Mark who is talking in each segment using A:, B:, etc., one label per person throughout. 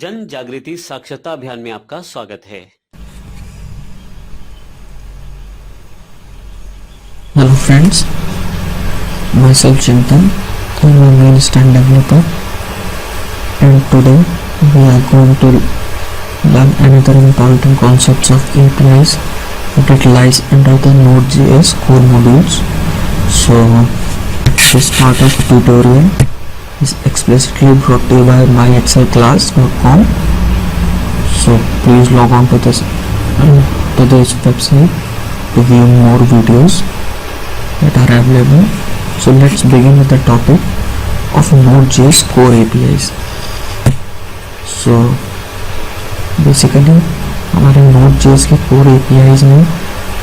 A: जन जागृति साक्षरता अभियान में आपका स्वागत है।
B: Hello friends, myself Chintan, I am a main stand developer and today we are going to learn another important concepts of APIs that lies under the Node.js core modules. So this part of the tutorial is explicitly brought to you by myexcelclass.com. So please log on to this website to view more videos that are available. So let's begin with the topic of Node.js core APIs. So basically हमारे Node.js के core APIs में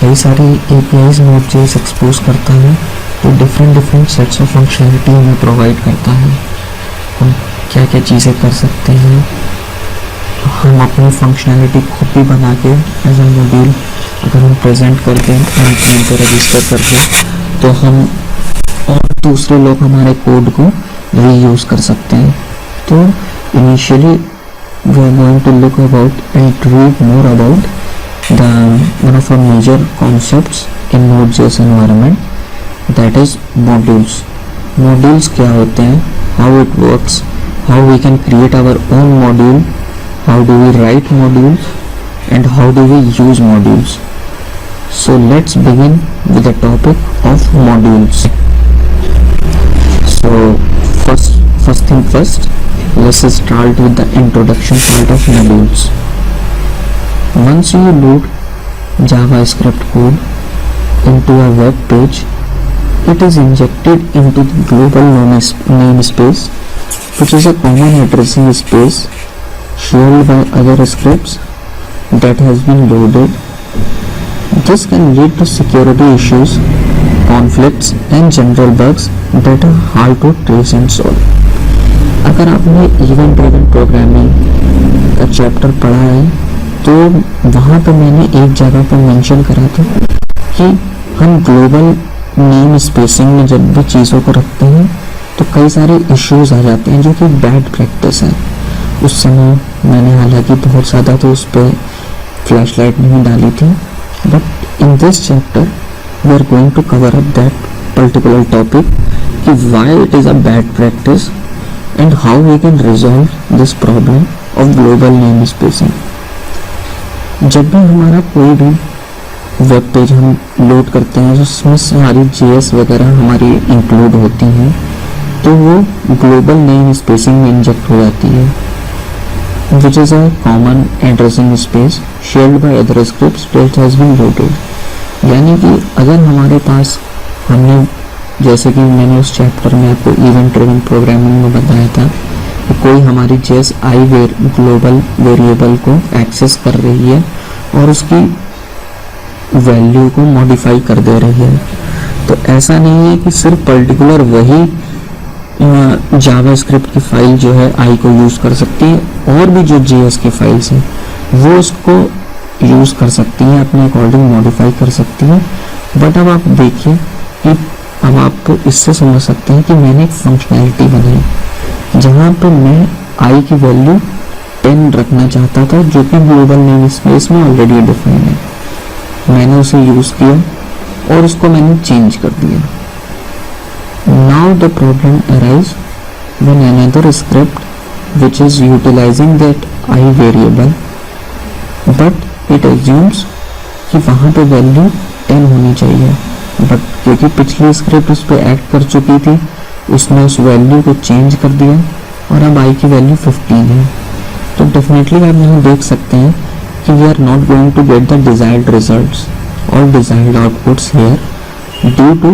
B: कई सारी APIs Node.js expose करता है तो different sets of functionality हमें provide करता है। हम क्या क्या चीज़ें कर सकते हैं, हम अपनी फंक्शनलिटी खुद भी बना के एज ए मॉड्यूल अगर हम प्रेजेंट करते हैं एंड को रजिस्टर करके तो हम और दूसरे लोग हमारे कोड को रीयूज़ कर सकते हैं। तो initially we are going to look about and read more about the one of a major concepts in Node.js environment, that is modules. Modules क्या होते हैं, how it works, how we can create our own module, how do we write modules and how do we use modules. So let's begin with the topic of modules. So first thing first, let's start with the introduction part of modules. Once you load JavaScript code into a web page, it is injected into the global namespace, which is a common addressing space shared by other scripts that has been loaded. This can lead to security issues, conflicts and general bugs that are hard to trace and solve. अगर आपने event driven programming का chapter पढ़ा है तो वहाँ पर मैंने एक जगह पर मेंशन करा था कि हम ग्लोबल नेम स्पेसिंग में जब भी चीज़ों को रखते हैं तो कई सारे इश्यूज आ जाते हैं जो कि बैड प्रैक्टिस है। उस समय मैंने हालांकि बहुत ज़्यादा तो उस पर फ्लैशलाइट नहीं डाली थी, but in this chapter we are going to cover up that particular topic कि why it is a bad practice and how we can resolve this problem of global name spacing. जब भी हमारा कोई भी web page हम load करते हैं जिसमें सारी JS वगैरह हमारी इंक्लूड होती हैं तो वो ग्लोबल नेम स्पेसिंग में इंजेक्ट हो जाती है, which is a common addressing space shared by other scripts that has been loaded. यानी कि अगर हमारे पास हमने जैसे कि मैंने उस चैप्टर में आपको इवेंट ड्रिवन प्रोग्रामिंग में बताया था कि कोई हमारी JS ग्लोबल वेरिएबल को एक्सेस कर रही है और उसकी वैल्यू को मॉडिफाई कर दे रही है, तो ऐसा नहीं है कि सिर्फ पर्टिकुलर वही जावास्क्रिप्ट की फाइल जो है आई को यूज़ कर सकती है, और भी जो JS की फाइल्स हैं वो उसको यूज़ कर सकती हैं, अपने अकॉर्डिंग मॉडिफाई कर सकती हैं। बट अब आप देखिए कि अब आप इससे समझ सकते हैं कि मैंने एक फंक्शनैलिटी बनाई जहाँ पे मैं आई की वैल्यू 10 रखना चाहता था जो कि ग्लोबल नेम स्पेस में ऑलरेडी डिफाइन है। मैंने उसे यूज़ किया और उसको मैंने चेंज कर दिया। Now the problem arises when another script which is utilizing that I variable but it assumes कि वहाँ पे वैल्यू 10 होनी चाहिए, बट क्योंकि पिछली स्क्रिप्ट उस पर एक्ट कर चुकी थी उसने उस वैल्यू को चेंज कर दिया और अब I की वैल्यू 15 है। तो डेफिनेटली आप यहाँ देख सकते हैं कि we are not going to get the desired results or desired outputs here due to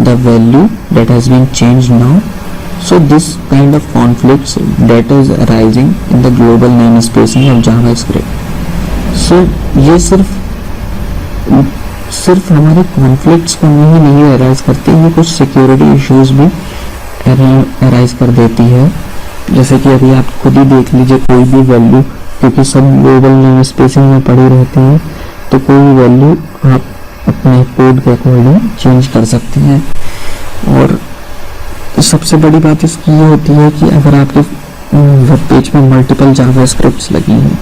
B: the value that has been changed now. So this kind of conflicts that is arising in the global namespacing of JavaScript. So ये सिर्फ हमारे conflicts को नहीं arise करती, ये कुछ security issues भी arise कर देती है। जैसे कि अभी आप खुद ही देख लीजिए कोई भी वैल्यू, क्योंकि सब ग्लोबल नेमस्पेसिंग में पड़ी रहती है तो कोई भी वैल्यू आप अपने कोड के अकॉर्डिंग चेंज कर सकते हैं। और सबसे बड़ी बात इसकी ये होती है कि अगर आपके वेब पेज में मल्टीपल जावास्क्रिप्ट्स लगी हैं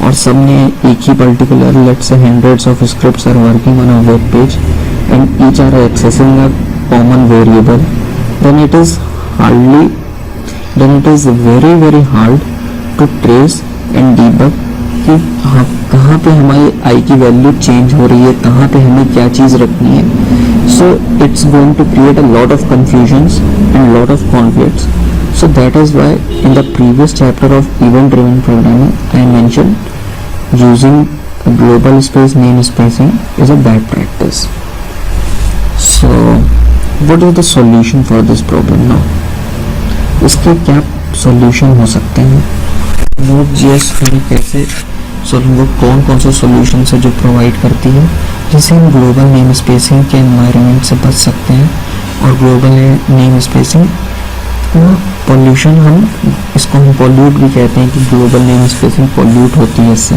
B: और सब में एक ही particular let's say hundreds of scripts are working on a web page and each are accessing a common variable, then it is very hard to trace and debug कि कहाँ पे हमारी आई की वैल्यू चेंज हो रही है, कहाँ पे हमें क्या चीज़ रखनी है. So it's going to create a lot of confusions and lot of conflicts. So that is why in the previous chapter of event driven programming I mention using global space namespacing is a bad practice. So what is the solution for this problem now? इसके क्या solution हो सकते हैं? Node.js हमें कैसे वो कौन से सॉल्यूशन है जो प्रोवाइड करती है जिससे हम ग्लोबल नेम स्पेसिंग के एनवायरनमेंट से बच सकते हैं. और ग्लोबल नेम स्पेसिंग पॉल्यूशन, हम इसको हम पॉल्यूट भी कहते हैं कि ग्लोबल नेम स्पेसिंग पॉल्यूट होती है इससे.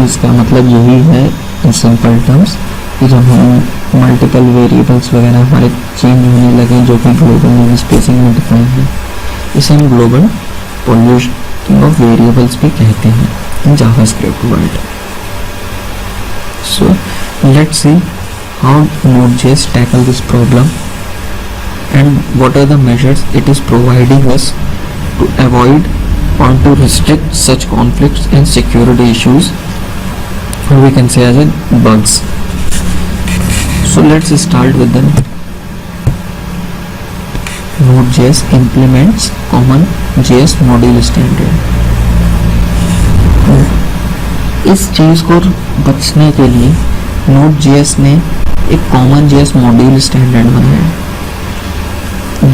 B: इसका मतलब यही है इन सिंपल टर्म्स कि जब हम मल्टीपल वेरिएबल्स वगैरह हमारे चेंज होने लगे जो कि ग्लोबल नेम स्पेसिंग में डिफाइन है, इसे हम ग्लोबल पॉल्यूशन ऑफ वेरिएबल्स भी कहते हैं in JavaScript world. So let's see how Node.js tackle this problem and what are the measures it is providing us to avoid or to restrict such conflicts and security issues, or we can say as a bugs. So let's start with the Node.js implements common JS module standard. इस चीज को बचने के लिए Node.js ने एक common JS module standard बनाया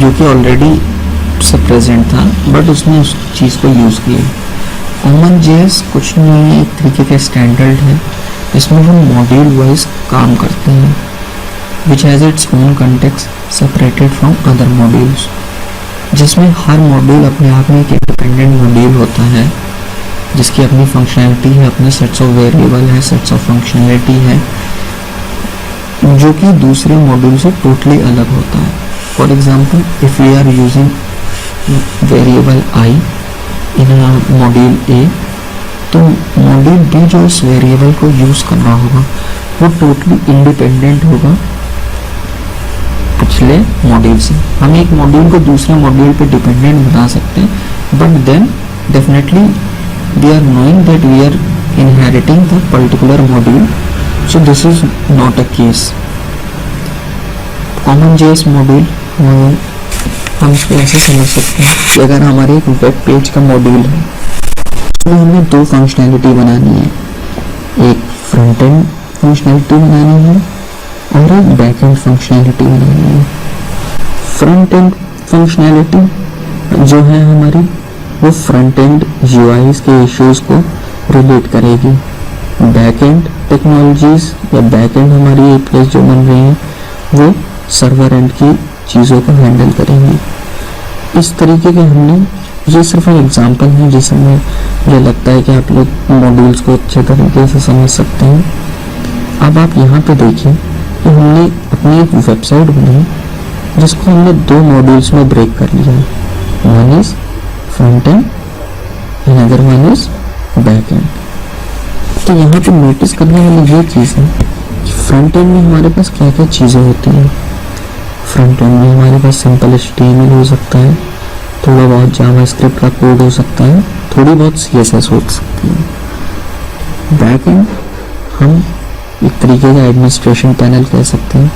B: जो कि ऑलरेडी से प्रेजेंट था, बट उसने उस चीज़ को यूज़ किया. कॉमन JS कुछ नहीं है, एक तरीके का स्टैंडर्ड है इसमें हम मॉड्यूल वाइज काम करते हैं which has its own context separated from other modules, जिसमें हर मॉड्यूल अपने आप में एक इंडिपेंडेंट मॉड्यूल होता है जिसकी अपनी फंक्शनैलिटी है, अपने सेट्स ऑफ वेरिएबल है, सेट्स ऑफ फंक्शनैलिटी है जो कि दूसरे मॉड्यूल से टोटली अलग होता है. For example if we are using variable i in module A, तो मॉड्यूल B जो उस वेरिएबल को यूज कर रहा होगा वो टोटली इंडिपेंडेंट होगा पिछले मॉड्यूल से. हम एक मॉड्यूल को दूसरे मॉड्यूल पे डिपेंडेंट बना सकते हैं, but then definitely we are knowing that we are inheriting the particular module. So this is not a case. Common JS module हम इसको ऐसे समझ सकते हैं कि अगर हमारे एक वेब पेज का मॉड्यूल है तो हमें दो फंक्शनैलिटी बनानी है, एक फ्रंट एंड फंक्शनैलिटी बनानी है और एक बैक एंड फंक्शनैलिटी बनानी है. फ्रंट एंड फंक्शनैलिटी जो है हमारी वो फ्रंट एंड UIs के इश्यूज को रिलेट करेगी. बैक एंड टेक्नोलॉजीज या बैक एंड हमारी APIs जो बन रही हैं वो सर्वर एंड की चीज़ों को हैंडल करेंगे. इस तरीके के हमने, ये सिर्फ एक एग्जांपल है जिसमें मुझे लगता है कि आप लोग मॉड्यूल्स को अच्छे तरीके से समझ सकते हैं. अब आप यहाँ पे देखिए कि हमने अपनी एक वेबसाइट बनाई जिसको हमने दो मॉड्यूल्स में ब्रेक कर लिया है. One is front end and other one is back and. तो यहाँ पे नोटिस करने वाली ये चीज़ है कि फ्रंट एंड में हमारे पास क्या क्या चीज़ें होती हैं. फ्रंट एंड में हमारे पास सिंपल HTML हो सकता है, थोड़ा बहुत जावास्क्रिप्ट का कोड हो सकता है, थोड़ी बहुत CSS हो सकती है. बैक एंड हम एक तरीके का एडमिनिस्ट्रेशन पैनल कह सकते हैं,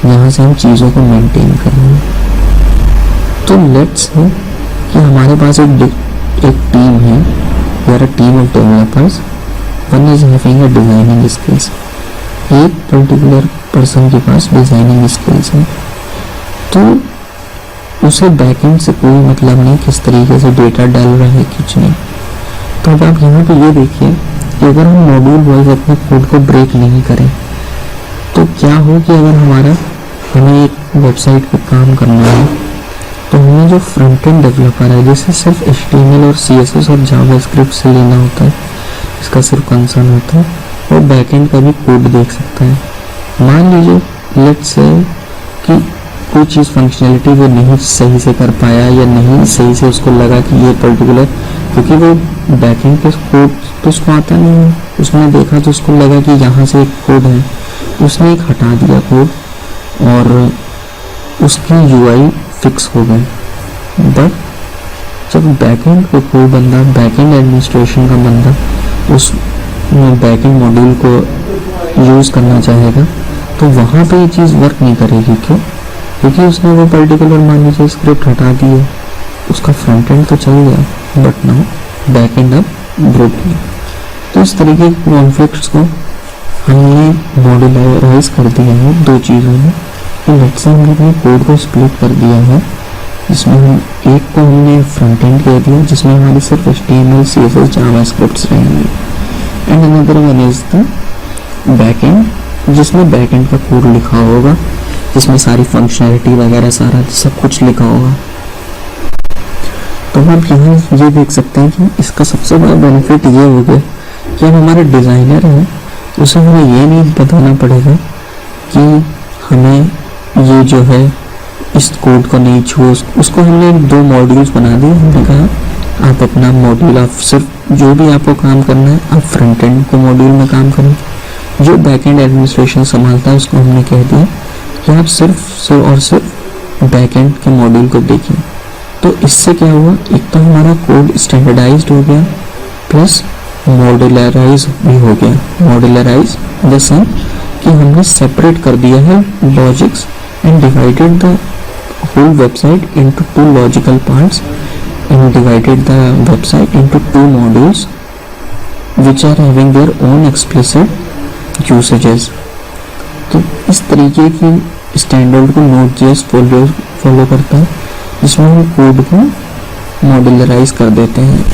B: यहाँ से हम चीज़ों को मेंटेन करेंगे. तो लेट्स से कि हमारे पास एक टीम है, या a team of developers, one is having a designing skills. एक पर्टिकुलर पर्सन के पास डिजाइनिंग स्किल्स है तो उसे बैकएंड से कोई मतलब नहीं किस तरीके से डेटा डाल रहा है, कुछ नहीं. तो अब आप यहाँ पे ये देखिए कि अगर हम मॉड्यूल वाइज अपने कोड को ब्रेक नहीं करें तो क्या हो कि अगर हमें एक वेबसाइट पे काम करना है तो हमें जो फ्रंट एंड डेवलपर है जिसे सिर्फ HTML और CSS और जावास्क्रिप्ट से लेना होता है, इसका सिर्फ कंसर्न होता है, वो बैकएंड का भी कोड देख सकता है. मान लीजिए लेट्स से कि कोई चीज़ फंक्शनैलिटी वो नहीं सही से कर पाया या नहीं सही से उसको लगा कि ये पर्टिकुलर, क्योंकि वो बैकएंड के कोड तो उसको आता नहीं है, उसने देखा तो उसको लगा कि यहाँ से एक कोड है, तो उसने एक हटा दिया कोड और उसकी यूआई फिक्स हो गई। बट जब बैकएंड को कोई बंदा, बैकएंड एडमिनिस्ट्रेशन का बंदा उस बैकएंड मॉड्यूल को यूज़ करना चाहेगा तो वहाँ पे ये चीज़ वर्क नहीं करेगी। क्यों? क्योंकि उसने वो पर्टिकुलर मान लीजिए स्क्रिप्ट हटा दी है, उसका फ्रंट एंड तो चल गया बट नाउ बैक एंड अब ब्रोकन। तो इस तरीके के कॉन्फ्लिक्ट्स को हमने मॉड्यूलराइज कर दिया है दो चीज़ों में। लेट्स से हमने अपने कोड को स्प्लिट कर दिया है, जिसमें हम एक को हमने फ्रंट एंड कह दिया जिसमें हमारी सिर्फ HTML, CSS, जावास्क्रिप्ट्स रहेंगे, and another one is the back and जिसमें बैक एंड का कोड लिखा होगा, जिसमें सारी फंक्शनैलिटी वगैरह सारा सब कुछ लिखा होगा। तो आप यहाँ ये देख सकते हैं कि इसका सबसे बड़ा बेनिफिट ये हो गया कि अब हमारे डिज़ाइनर हैं उसे हमें ये नहीं बताना पड़ेगा कि हमें ये जो है इस कोड को नहीं छुओ। उसको हमने 2 मॉड्यूल्स बना दिए। हमने कहा आप अपना मॉड्यूल, आप सिर्फ जो भी आपको काम करना है आप फ्रंट एंड को मॉड्यूल में काम करें, जो बैक एंड एडमिनिस्ट्रेशन संभालता है उसको हमने कह दिया कि आप सिर्फ और सिर्फ बैक एंड के मॉड्यूल को देखिए। तो इससे क्या हुआ, एक तो हमारा कोड स्टैंडर्डाइज्ड हो गया प्लस मॉड्यूलराइज भी हो गया। मॉड्यूलराइज द सेंस कि हमने सेपरेट कर दिया है logics and divided the whole website into 2 logical parts and divided the website into 2 modules which are having their own explicit usages। तो इस तरीके की स्टैंडर्ड को Node.js फॉलो करता है, जिसमें हम कोड को मॉड्यूलराइज कर देते हैं।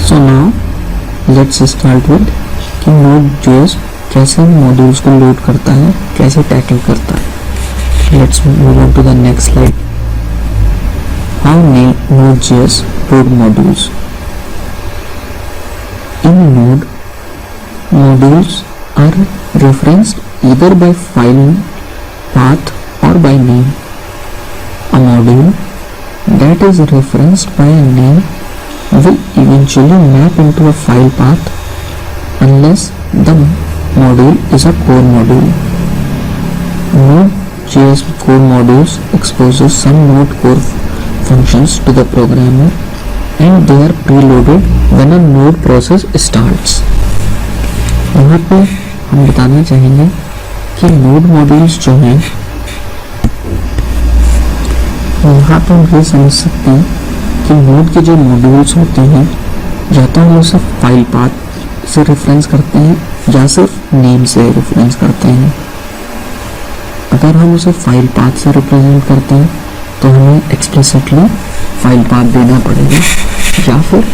B: So now let's start with कि Node.js कैसे मॉड्यूल्स को लोड करता है, कैसे टैकल करता है। Let's move on to the next slide. How Node.js load modules? In Node, modules are referenced either by file path or by name. A module that is referenced by a name will eventually map into a file path unless the module is a core module. Node.js core modules exposes some Node core functions to the programmer and they are preloaded when a node process starts। यहाँ पे हम बताना चाहेंगे कि node modules जो हैं, यहाँ पे हम ये समझ सकते हैं कि नोड के जो मॉड्यूल्स होते हैं या तो हम उसे फाइल पाथ से रेफरेंस करते हैं या सिर्फ नेम से रेफरेंस करते हैं। अगर हम उसे फाइल पाथ से रिप्रेजेंट करते हैं तो हमें एक्सप्लिसिटली फाइल पाथ देना पड़ेगा, या फिर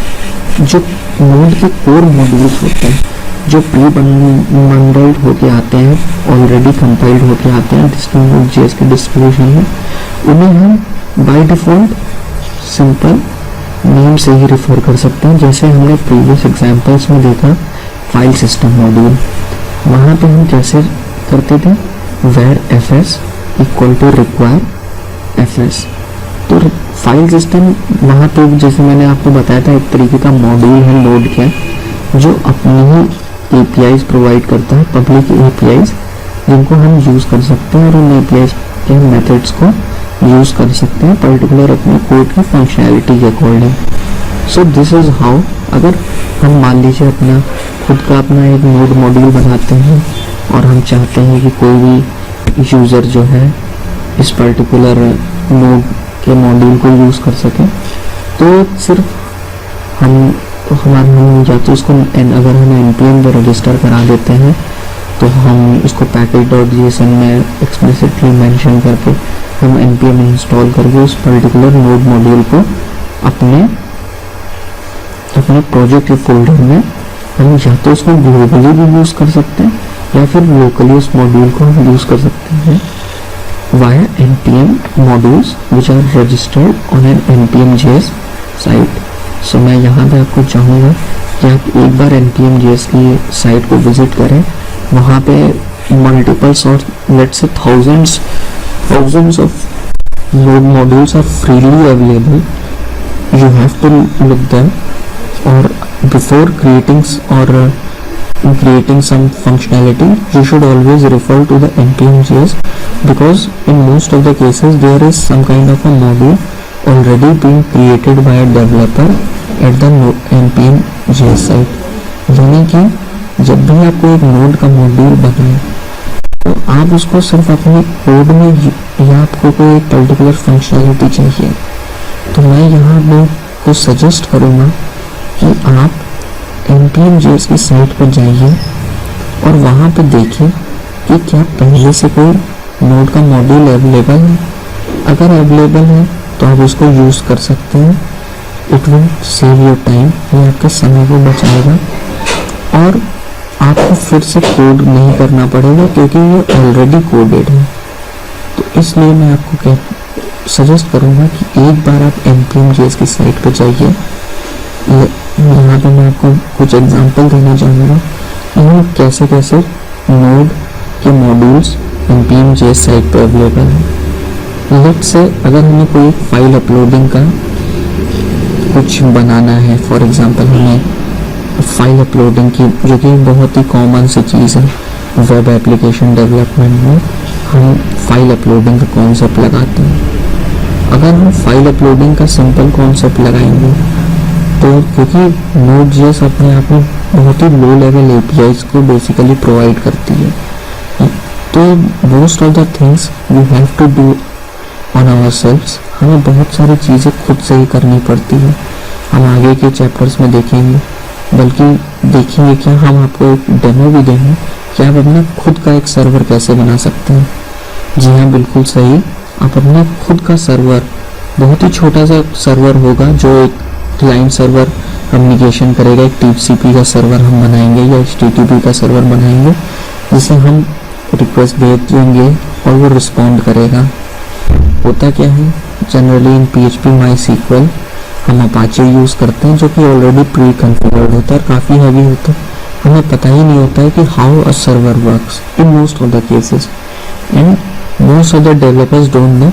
B: जो नोड के कोर मॉड्यूल्स होते हैं जो प्री बंडल्ड होके आते हैं, ऑलरेडी कंपाइल्ड होके आते हैं Node.js के डिस्ट्रीब्यूशन में, उन्हें हम बाय डिफ़ॉल्ट सिंपल नेम से ही रेफर कर सकते हैं। जैसे हमने प्रीवियस एग्जांपल्स में देखा फाइल सिस्टम मॉड्यूल, वहाँ पे हम कैसे करते थे, where fs equal to require fs। तो फाइल सिस्टम वहाँ पे जैसे मैंने आपको बताया था एक तरीके का मॉड्यूल है नोड का, जो अपनी ही APIs प्रोवाइड करता है, पब्लिक APIs जिनको हम यूज़ कर सकते हैं और उन APIs के मेथड्स को यूज़ कर सकते हैं पर्टिकुलर अपने कोड की फंक्शनैलिटी के according. So this is how, अगर हम मान लीजिए अपना खुद का अपना एक नोड मॉड्यूल बनाते हैं और हम चाहते हैं कि कोई भी यूज़र जो है इस पर्टिकुलर नोड के मॉड्यूल को यूज़ कर सके, तो सिर्फ हम या तो उसको अगर हम npm में रजिस्टर करा देते हैं तो हम उसको package.json में एक्सप्लिसिटली मेंशन करके हम npm इंस्टॉल करके उस पर्टिकुलर नोड मॉड्यूल को अपने प्रोजेक्ट के फोल्डर में हम या तो उसको ग्लोबली भी यूज़ कर सकते हैं या फिर लोकली उस मॉड्यूल को हम यूज़ कर सकते हैं via npm modules which are registered on an npm.js site। सो मैं यहाँ पे आपको चाहूँगा कि आप एक बार npm.js की साइट को विजिट करें, वहाँ पे multiples or let's say thousands of node modules are freely available. You have to look them, or before creating creating some functionality, you should always refer to the npm.js, because in most of the cases there is some kind of a module already being created by a developer at the npm.js site. यानी कि जब भी आपको एक node का module बनाए तो आप उसको सिर्फ अपने कोड में या आपको कोई एक पर्टिकुलर फंक्शनलिटी चाहिए, तो मैं यहाँ आपको सजेस्ट करूँगा कि आप npm.js की साइट पर जाइए और वहाँ पे देखिए कि क्या पहले से कोई नोड का मॉड्यूल अवेलेबल है। अगर अवेलेबल है तो आप उसको यूज़ कर सकते हैं। It will save your time, ये आपके समय को बचाएगा और आपको फिर से कोड नहीं करना पड़ेगा क्योंकि ये ऑलरेडी कोडेड है। तो इसलिए मैं आपको सजेस्ट करूँगा कि एक बार आप npm.js की साइट पर जाइए। यहाँ पे मैं आपको कुछ एग्जांपल देना चाहूँगा कि कैसे कैसे नोड के मॉड्यूल्स npm.js साइट पर अवेलेबल है। लेट्स से अगर हमें कोई फाइल अपलोडिंग का कुछ बनाना है, फॉर एग्जांपल हमें फाइल अपलोडिंग की, जो कि बहुत ही कॉमन सी चीज़ है वेब एप्लीकेशन डेवलपमेंट में, हम फाइल अपलोडिंग का कॉन्सेप्ट लगाते हैं। अगर हम फाइल अपलोडिंग का सिंपल कॉन्सेप्ट लगाएंगे तो क्योंकि Node.js अपने आप में बहुत ही लो लेवल APIs को बेसिकली प्रोवाइड करती है, तो most of the things we have to do on ourselves. हमें बहुत सारी चीज़ें खुद से ही करनी पड़ती है। हम आगे के चैप्टर्स में देखेंगे, बल्कि देखेंगे क्या हम आपको एक डेमो भी देंगे कि आप अपना खुद का एक सर्वर कैसे बना सकते हैं। जी हाँ, बिल्कुल सही, आप अपना खुद का सर्वर, बहुत ही छोटा सा सर्वर होगा जो एक क्लाइंट सर्वर कम्युनिकेशन करेगा। एक TCP का सर्वर हम बनाएंगे या HTTP का सर्वर बनाएंगे जिसे हम रिक्वेस्ट भेजेंगे और वो रिस्पॉन्ड करेगा। होता क्या है, जनरली इन PHP MySQL हम अपाचे यूज़ करते हैं जो कि ऑलरेडी प्री कॉन्फ़िगर्ड होता है और काफ़ी हैवी होता है। हमें पता ही नहीं होता है कि how a server works in most of the cases, and most of the developers don't know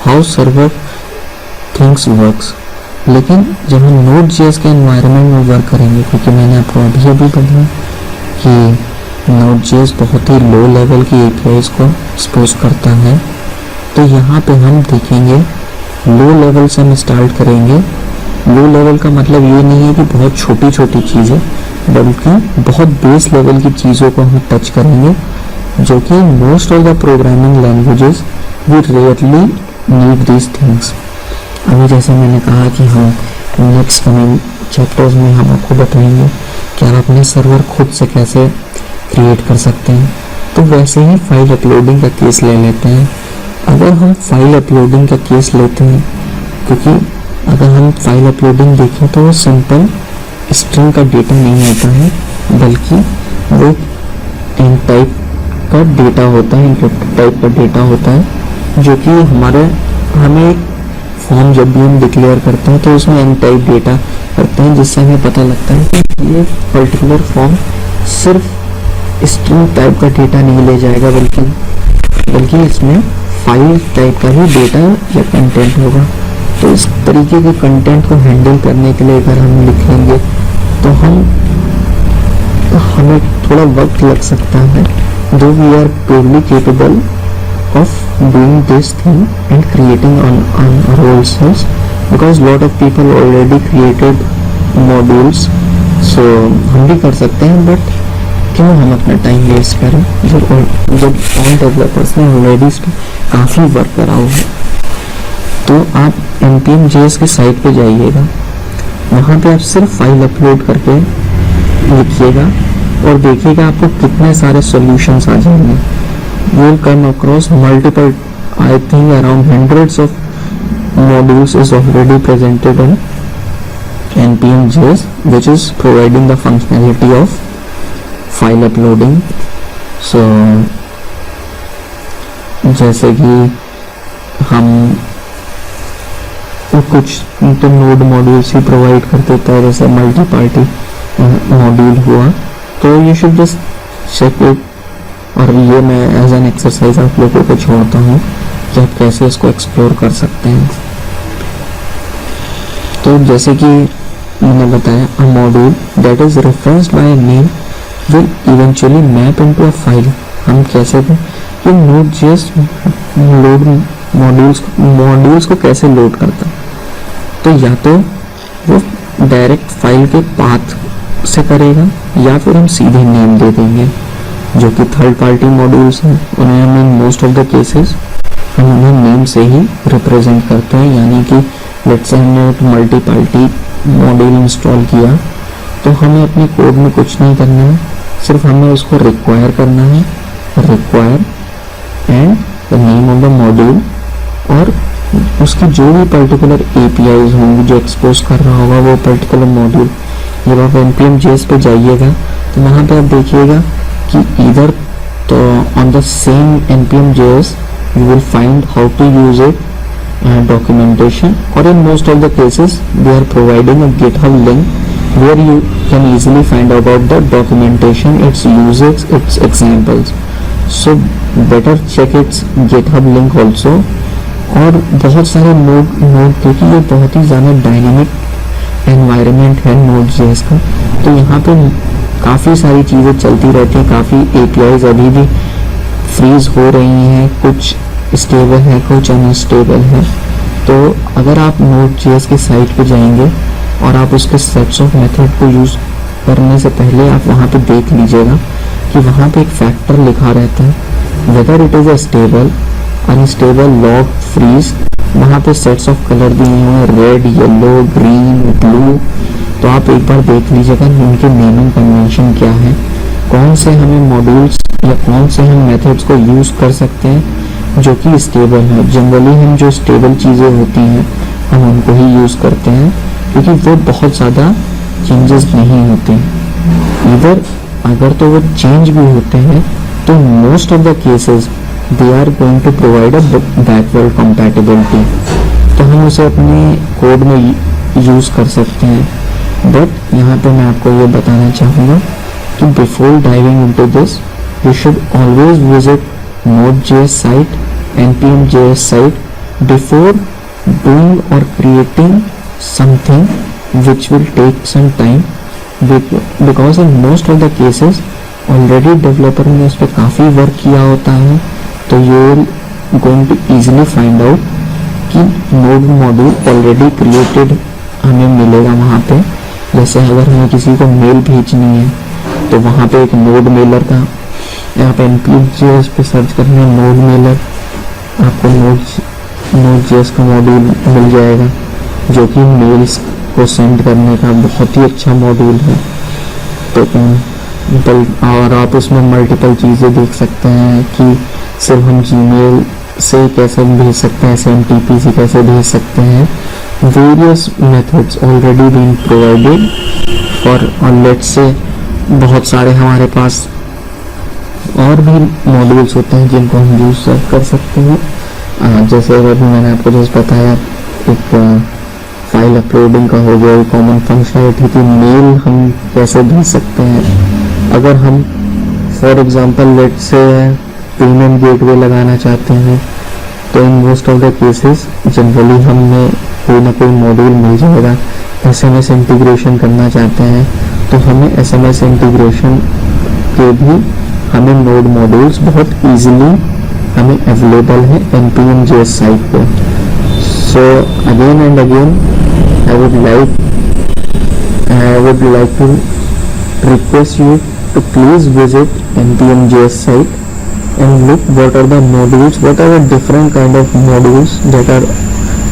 B: how server things works. लेकिन जब हम Node.js के एनवायरनमेंट में वर्क करेंगे, क्योंकि मैंने आपको अभी बताया कि Node.js बहुत ही लो लेवल की APIs को एक्सपोज करता है, तो यहाँ पे हम देखेंगे लो लेवल से हम स्टार्ट करेंगे। लो लेवल का मतलब ये नहीं है कि बहुत छोटी छोटी चीज़ें, बल्कि बहुत बेस लेवल की चीज़ों को हम टच करेंगे, जो कि most of the programming languages we rarely need these things. अभी जैसे मैंने कहा कि हम नेक्स्ट कमिंग चैप्टर्स में हम आपको बताएंगे कि आप अपने सर्वर खुद से कैसे क्रिएट कर सकते हैं। तो वैसे ही फाइल अपलोडिंग का केस ले लेते हैं। अगर हम फाइल अपलोडिंग का केस लेते हैं, क्योंकि अगर हम फाइल अपलोडिंग देखें तो वो सिंपल स्ट्रिंग का डेटा नहीं होता है, बल्कि वो इन टाइप का डेटा होता है, इंक्रिप्टेड टाइप का डेटा होता है, जो कि हमें एक फॉर्म जब भी हम डिक्लेयर करते हैं तो उसमें एन टाइप डेटा करते हैं, जिससे हमें पता लगता है कि ये पर्टिकुलर फॉर्म सिर्फ स्ट्रिंग टाइप का डेटा नहीं ले जाएगा, बल्कि इसमें फाइल टाइप का ही डेटा या कंटेंट होगा। तो इस तरीके के कंटेंट को हैंडल करने के लिए अगर हम लिखेंगे तो हमें थोड़ा वक्त लग सकता है, though we are purely capable of doing this thing and creating on our ourselves, because lot of people already created modules, so हम भी कर सकते हैं, बट क्यों हम अपना टाइम वेस्ट करें जब ऑल डेवलपर्स ने ऑलरेडी इस पर काफ़ी वर्क करा हुआ है। तो आप npm.js की साइट पे जाइएगा, वहाँ पे आप सिर्फ फाइल अपलोड करके लिखिएगा और देखिएगा आपको कितने सारे सॉल्यूशंस आ जाएंगे। You'll come across multiple, I think around hundreds of modules is already presented in npm.js, which is providing the functionality of file uploading. So जैसे कि हम कुछ तो नोड मॉड्यूल्स ही प्रोवाइड कर देता है, जैसे मल्टी पार्टी मॉड्यूल हुआ, तो you should just check it और ये मैं एज एन एक्सरसाइज आप लोगों को छोड़ता हूँ कि आप कैसे इसको एक्सप्लोर कर सकते हैं। तो जैसे कि मैंने बताया, अ module that is referenced by name will eventually map into a file. हम कैसे थे कि Node.js लोड मॉड्यूल्स को कैसे लोड करता है, तो या तो वो डायरेक्ट फाइल के पाथ से करेगा या फिर हम सीधे नेम दे देंगे। जो कि थर्ड पार्टी मॉड्यूल्स हैं उन्हें हम इन मोस्ट ऑफ द केसेस हम उन्हें नेम से ही रिप्रेजेंट करते हैं। यानी कि लेट्स से हमने एक मल्टी पार्टी मॉड्यूल इंस्टॉल किया तो हमें अपने कोड में कुछ नहीं करना है, सिर्फ हमें उसको रिक्वायर करना है, require and the name of the module, और उसकी जो भी पर्टिकुलर APIs होंगी जो एक्सपोज कर रहा होगा वो पर्टिकुलर मॉड्यूल। जब आप npm.js पे जाइएगा तो वहाँ पे आप देखिएगा कि इधर तो on the same npm.js you will find how to use it documentation, or in most of the cases they are providing a GitHub link where you can easily find about the documentation, its usage, its examples. So better check its GitHub link also. और बहुत सारे node क्योंकि ये बहुत ही ज़्यादा dynamic environment है Node.js का, तो यहाँ पे काफ़ी सारी चीज़ें चलती रहती हैं, काफ़ी APIs अभी भी फ्रीज हो रही हैं, कुछ स्टेबल है कुछ अनस्टेबल है। तो अगर आप Node.js की साइट पे जाएंगे और आप उसके सेट्स ऑफ मेथड को यूज़ करने से पहले आप वहाँ पे देख लीजिएगा कि वहाँ पे एक फैक्टर लिखा रहता है, whether it is a stable, unstable, lock, freeze. वहाँ पे सेट्स ऑफ कलर दिए हुए हैं, रेड, येलो, ग्रीन, ब्लू। तो आप एक बार देख लीजिएगा उनके नेमिंग कन्वेंशन क्या है, कौन से हमें मॉड्यूल्स या कौन से हम मेथड्स को यूज़ कर सकते हैं जो कि स्टेबल है। जनरली हम जो स्टेबल चीज़ें होती हैं हम उनको ही यूज़ करते हैं क्योंकि वो बहुत ज़्यादा चेंजेस नहीं होते हैं। इधर अगर तो वो चेंज भी होते हैं तो most of the cases they are going to provide a backward compatibility, तो हम उसे अपने कोड में यूज़ कर सकते हैं। बट यहाँ पे मैं आपको ये बताना चाहूँगा कि before diving into this you should always visit Node.js site, npm.js site before doing or creating something which will take some time, because in most of the cases already developer ने उस पर काफ़ी वर्क किया होता है, तो you will going to easily find out कि node module already created हमें मिलेगा वहाँ पे। जैसे अगर हमें किसी को मेल भेजनी है तो वहाँ पे एक नोड मेलर का, यहाँ पे npm.js पे सर्च करेंगे नोड मेलर, आपको Node.js का मॉड्यूल मिल जाएगा जो कि मेल्स को सेंड करने का बहुत ही अच्छा मॉड्यूल है। तो और आप उसमें मल्टीपल चीज़ें देख सकते हैं कि सिर्फ हम Gmail से कैसे भेज सकते हैं, SMTP से कैसे भेज सकते हैं, various methods already been provided for. और लेट्स से बहुत सारे हमारे पास और भी मॉड्यूल्स होते हैं जिनको हम यूज़ कर सकते हैं। जैसे अभी मैंने आपको जैसे बताया एक फाइल अपलोडिंग का हो गया, कॉमन फंक्शनलिटी थी, मेल हम कैसे भेज सकते हैं। अगर हम for example let's say payment gateway लगाना चाहते हैं तो इन most of the cases generally हमें कोई ना कोई मॉड्यूल मिल जाएगा। SMS इंटीग्रेशन करना चाहते हैं तो हमें SMS इंटीग्रेशन के भी हमें नोड मॉड्यूल्स बहुत इजीली हमें अवेलेबल है npm.js साइट पे। So again and again I would like to request you to please visit npm.js site and look what are the modules, what are the different kind of modules that are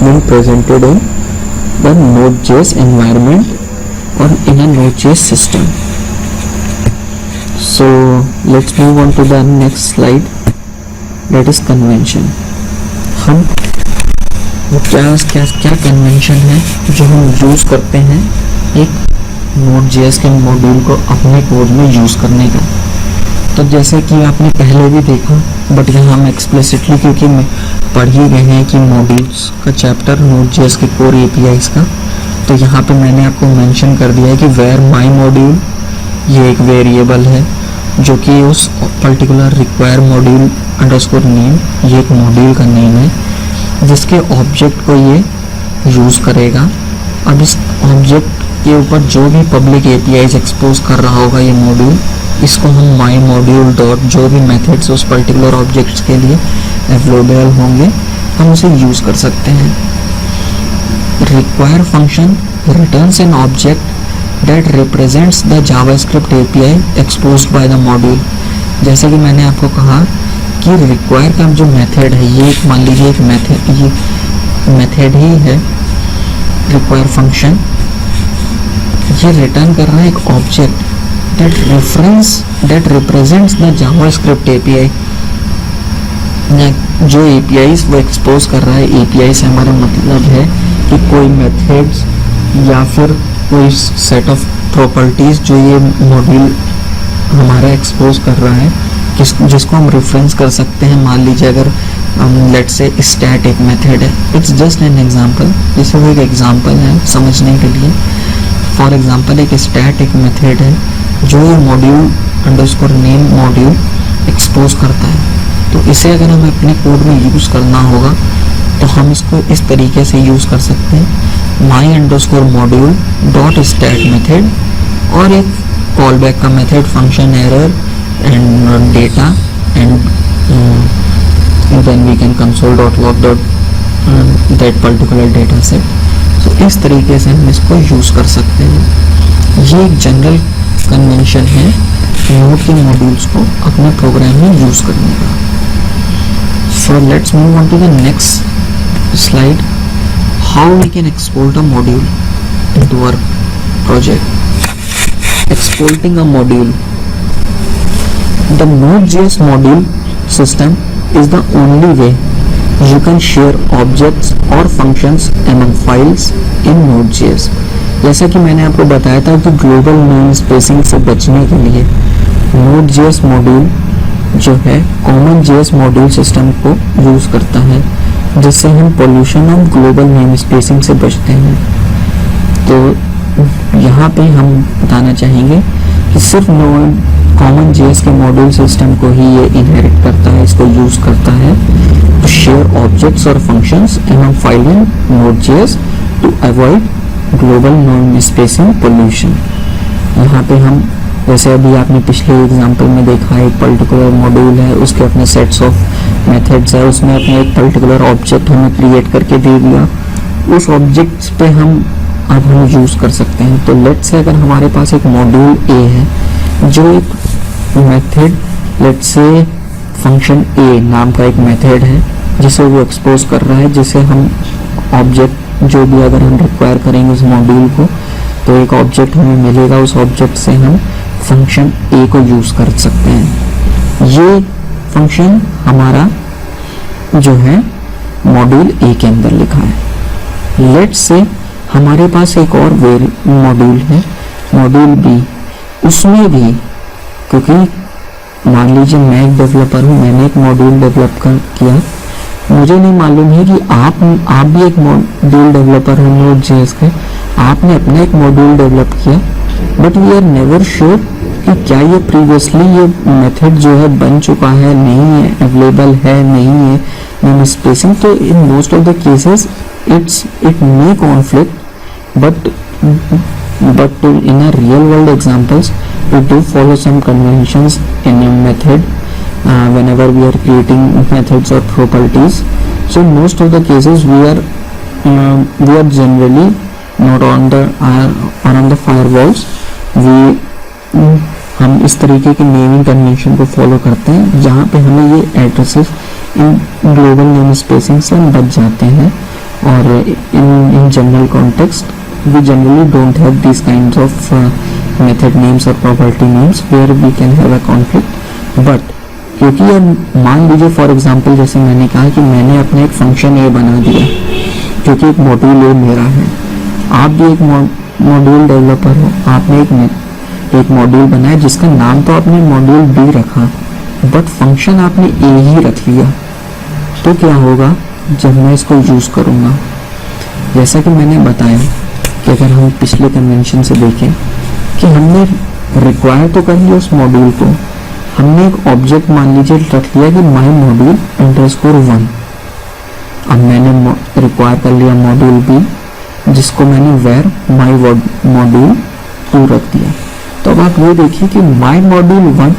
B: being presented in the Node.js environment or in a Node.js system. So let's move on to the next slide, that is convention. हम क्या convention है जो हम use करते हैं एक Node.js के module को अपने कोड में यूज़ करने का। तो जैसे कि आपने पहले भी देखा, बट यहाँ हम एक्सप्लिसिटली क्योंकि मैं पढ़ ही गए हैं कि मॉड्यूल्स का चैप्टर Node.js के कोर APIs का, तो यहाँ पे मैंने आपको मेंशन कर दिया है कि वेयर माई मॉड्यूल ये एक वेरिएबल है जो कि उस particular require module underscore name, ये एक मॉड्यूल का नेम है जिसके ऑब्जेक्ट को ये यूज़ करेगा। अब इस ऑब्जेक्ट के ऊपर जो भी पब्लिक एपीआईज एक्सपोज कर रहा होगा ये मॉड्यूल, इसको हम माई मॉड्यूल डॉट जो भी मेथड्स उस पर्टिकुलर ऑब्जेक्ट्स के लिए अवेलेबल होंगे हम उसे यूज़ कर सकते हैं। Require function returns an object that represents the JavaScript API exposed by the module। जैसे कि मैंने आपको कहा कि require का जो मेथड है, ये मान लीजिए एक मेथड ही है require फंक्शन, ये रिटर्न कर रहा है एक object that represents the JavaScript API। जो APIs वो एक्सपोज कर रहा है, API से हमारा मतलब है कि कोई मेथड्स या फिर कोई सेट ऑफ प्रॉपर्टीज जो ये मॉड्यूल हमारा एक्सपोज कर रहा है, जिसको हम रेफरेंस कर सकते हैं। मान लीजिए अगर लेट्स से स्टैट एक मेथड है, इट्स जस्ट एन एग्जांपल, जैसे वो एक एग्जांपल है समझने के लिए। फॉर एग्जांपल एक स्टैट एक मेथड है जो ये module underscore name module expose करता है। तो इसे अगर हमें अपने कोड में यूज़ करना होगा तो हम इसको इस तरीके से यूज़ कर सकते हैं, my underscore module dot stat method और एक कॉल बैक का method function error and data and then we can console dot log dot that particular data set. तो इस तरीके से हम इसको यूज़ कर सकते हैं। ये एक जनरल कन्वेंशन है नोड के मॉड्यूल्स को अपने प्रोग्राम में यूज़ करने का। So let's move on to the next slide, how we can export a module into our project. Exporting a module. The Node.js module system is the only way you can share objects or functions among files in Node.js। जैसा कि मैंने आपको बताया था कि global name spacing से बचने के लिए Node.js मॉड्यूल जो है कॉमन जेएस मॉड्यूल सिस्टम को यूज़ करता है, जिससे हम pollution of global name spacing से बचते हैं। तो यहाँ पे हम बताना चाहेंगे कि सिर्फ नोड कॉमन जेएस के मॉड्यूल सिस्टम को ही ये इनहेरिट करता है, इसको यूज़ करता है टू शेयर ऑब्जेक्ट्स और functions among file in Node.js to avoid global name spacing pollution. यहाँ पे हम जैसे अभी आपने पिछले एग्जांपल में देखा, एक पर्टिकुलर मॉड्यूल है, उसके अपने सेट्स ऑफ मेथड्स है, उसमें अपने एक पर्टिकुलर ऑब्जेक्ट हमें क्रिएट करके दे दिया, उस ऑब्जेक्ट्स पे हम यूज़ कर सकते हैं। तो लेट्स से अगर हमारे पास एक मॉड्यूल ए है जो एक मेथड लेट्स से फंक्शन ए नाम का एक मेथड है जिसे वो एक्सपोज कर रहा है, जिसे हम ऑब्जेक्ट जो भी अगर हम रिक्वायर करेंगे उस मॉड्यूल को तो एक ऑब्जेक्ट हमें मिलेगा, उस ऑब्जेक्ट से हम फंक्शन ए को यूज़ कर सकते हैं। ये फंक्शन हमारा जो है मॉड्यूल ए के अंदर लिखा है। लेट्स से हमारे पास एक और मॉड्यूल है मॉड्यूल बी, उसमें भी क्योंकि मान लीजिए मैं एक डेवलपर हूँ, मैंने एक मॉड्यूल डेवलप किया, मुझे नहीं मालूम है कि आप भी एक मॉड्यूल डेवलपर हो Node.js के, आपने अपना एक मॉड्यूल डेवलप किया, but we are never sure कि क्या ये प्रीवियसली ये मेथड जो है बन चुका है, नहीं है, अवेलेबल है, नहीं है नेम स्पेसिंग। तो इन most of the cases it may conflict, but in a real world examples we do follow some conventions in a method whenever we are creating methods or properties. So in most of the cases we are generally not on the firewalls, हम इस तरीके की naming convention को follow करते हैं जहाँ पे हमें ये addresses in global name spacing से हम बच जाते हैं, और in general context we generally don't have these kinds of method names or property names where we can have a conflict। but क्योंकि अब मान लीजिए फॉर एग्जांपल जैसे मैंने कहा कि मैंने अपना एक फंक्शन ए बना दिया क्योंकि एक मॉड्यूल ए मेरा है, आप भी एक मॉड्यूल डेवलपर हो, आपने एक मॉड्यूल बनाया जिसका नाम तो आपने मॉड्यूल बी रखा, बट फंक्शन आपने ए ही रख लिया। तो क्या होगा जब मैं इसको यूज़ करूँगा, जैसा कि मैंने बताया कि अगर हम पिछले कन्वेंशन से देखें कि हमने रिक्वायर तो कर लिया उस मॉड्यूल को, हमने एक ऑब्जेक्ट मान लीजिए रख लिया कि माई मॉड्यूल अंडरस्कोर 1। अब मैंने रिक्वायर कर लिया मॉड्यूल बी, जिसको मैंने वेर माई मॉड्यूल 2 रख दिया। तो अब आप ये देखिए कि माई मॉड्यूल 1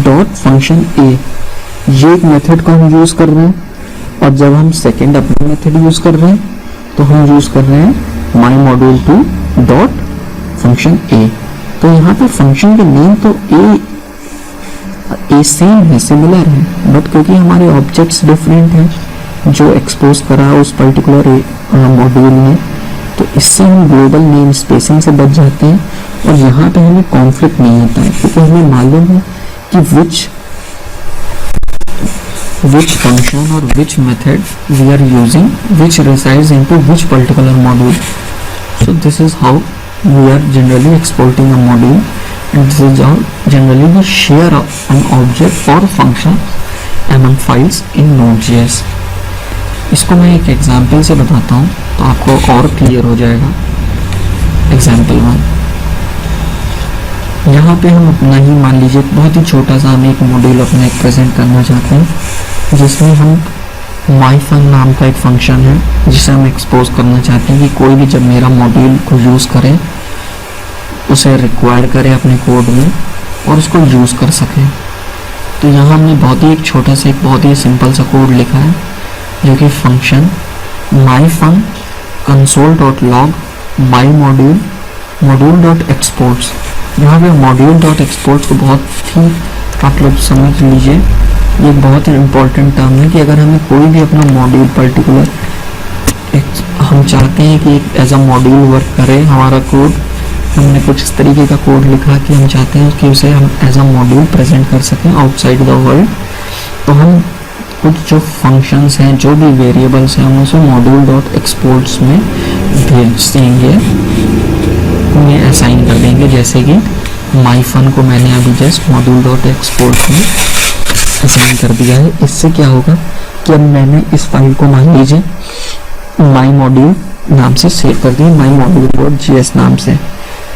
B: डॉट फंक्शन ए, ये एक मेथड को हम यूज कर रहे हैं, और जब हम सेकेंड अपना मेथड यूज कर रहे हैं तो हम यूज कर रहे हैं माई मॉड्यूल 2 डॉट फंक्शन ए। तो यहाँ पे फंक्शन के नेम तो ए सेम है, सिमिलर है, बट क्योंकि हमारे ऑब्जेक्ट्स डिफरेंट हैं जो एक्सपोज करा है उस पर्टिकुलर मॉड्यूल में, तो इससे हम ग्लोबल नेम स्पेसिंग से बच जाते हैं, और यहाँ पे हमें कॉन्फ्लिक्ट नहीं होता है, क्योंकि हमें मालूम है कि which function or which method we are using, which resides into which particular module. So this is how we are generally exporting a module, and this is how generally we share an object or function among files in Node.js. इसको मैं एक example से बताता हूँ तो आपको और clear हो जाएगा। एग्जाम्पल 1, यहाँ पे हम अपना ही मान लीजिए बहुत ही छोटा सा हम एक मॉड्यूल अपना एक प्रेजेंट करना चाहते हैं, जिसमें हम myFun नाम का एक फंक्शन है जिसे हम एक्सपोज करना चाहते हैं कि कोई भी जब मेरा मॉड्यूल को यूज़ करे उसे रिक्वायर करे अपने कोड में और उसको यूज़ कर सके। तो यहाँ हमने बहुत ही एक छोटा सा एक बहुत ही सिंपल सा कोड लिखा है, जो कि function myFun console.log my module.exports, यहाँ पे module.exports को बहुत ही आप लोग समझ लीजिए, ये बहुत ही इम्पोर्टेंट टर्म है कि अगर हमें कोई भी अपना मॉड्यूल पर्टिकुलर हम चाहते हैं कि एज अ मॉड्यूल वर्क करे हमारा कोड, हमने कुछ इस तरीके का कोड लिखा कि हम चाहते हैं कि उसे हम एज अ मॉड्यूल प्रेजेंट कर सकें आउटसाइड द वर्ल्ड, तो हम कुछ जो फंक्शंस हैं, जो भी वेरिएबल्स हैं, हम उसे module.exports में भेज देंगे, उन्हें असाइन कर देंगे। जैसे कि myFun को मैंने अभी जस्ट module.exports में असाइन कर दिया है। इससे क्या होगा कि अब मैंने इस फाइल को मान लीजिए my module नाम से सेव कर दी, my module.js नाम से।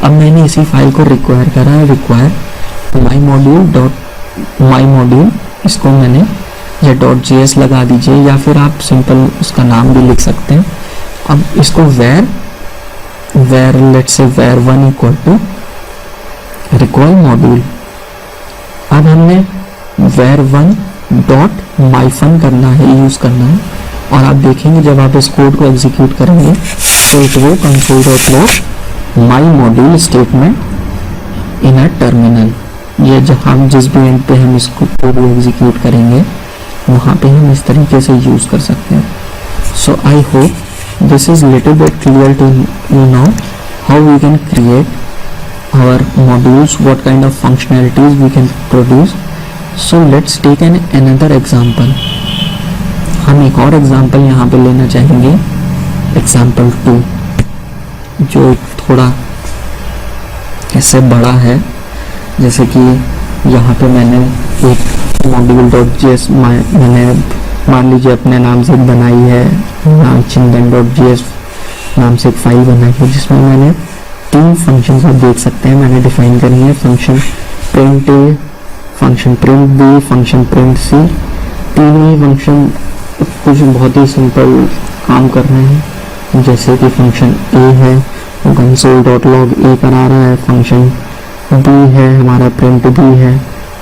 B: अब मैंने इसी फाइल को रिक्वायर करा है, रिक्वायर my module, इसको मैंने या .js लगा दीजिए, या फिर आप सिंपल उसका नाम भी लिख सकते हैं। अब इसको let's say var1 equal to recall module. अब हमने var1 डॉट myFun करना है, यूज करना है, और आप देखेंगे जब आप इस कोड को एग्जीक्यूट करेंगे तो इट वो console.log my module statement in a terminal. ये जहाँ जिस भी एंड पे हम इसको कोड एग्जीक्यूट करेंगे वहाँ पे हम इस तरीके से यूज कर सकते हैं। So I hope this is little bit clear to you now how we can create our modules, what kind of functionalities we can produce. So let's take another example. हम एक और एग्जाम्पल यहाँ पे लेना चाहेंगे, एग्जाम्पल 2, जो थोड़ा इससे बड़ा है। जैसे कि यहाँ पे मैंने एक module.js मैंने मान लीजिए अपने नाम से बनाई है, chindan.js नाम से एक फाइल बनाई है, जिसमें मैंने 3 फंक्शंस आप देख सकते हैं मैंने डिफाइन करी है। Function print A, function print B, function print C. तीनों ही फंक्शन कुछ बहुत ही सिंपल काम कर रहे हैं। जैसे कि फंक्शन ए है वो console.log ए करा रहा है, फंक्शन बी है हमारा प्रिंट बी है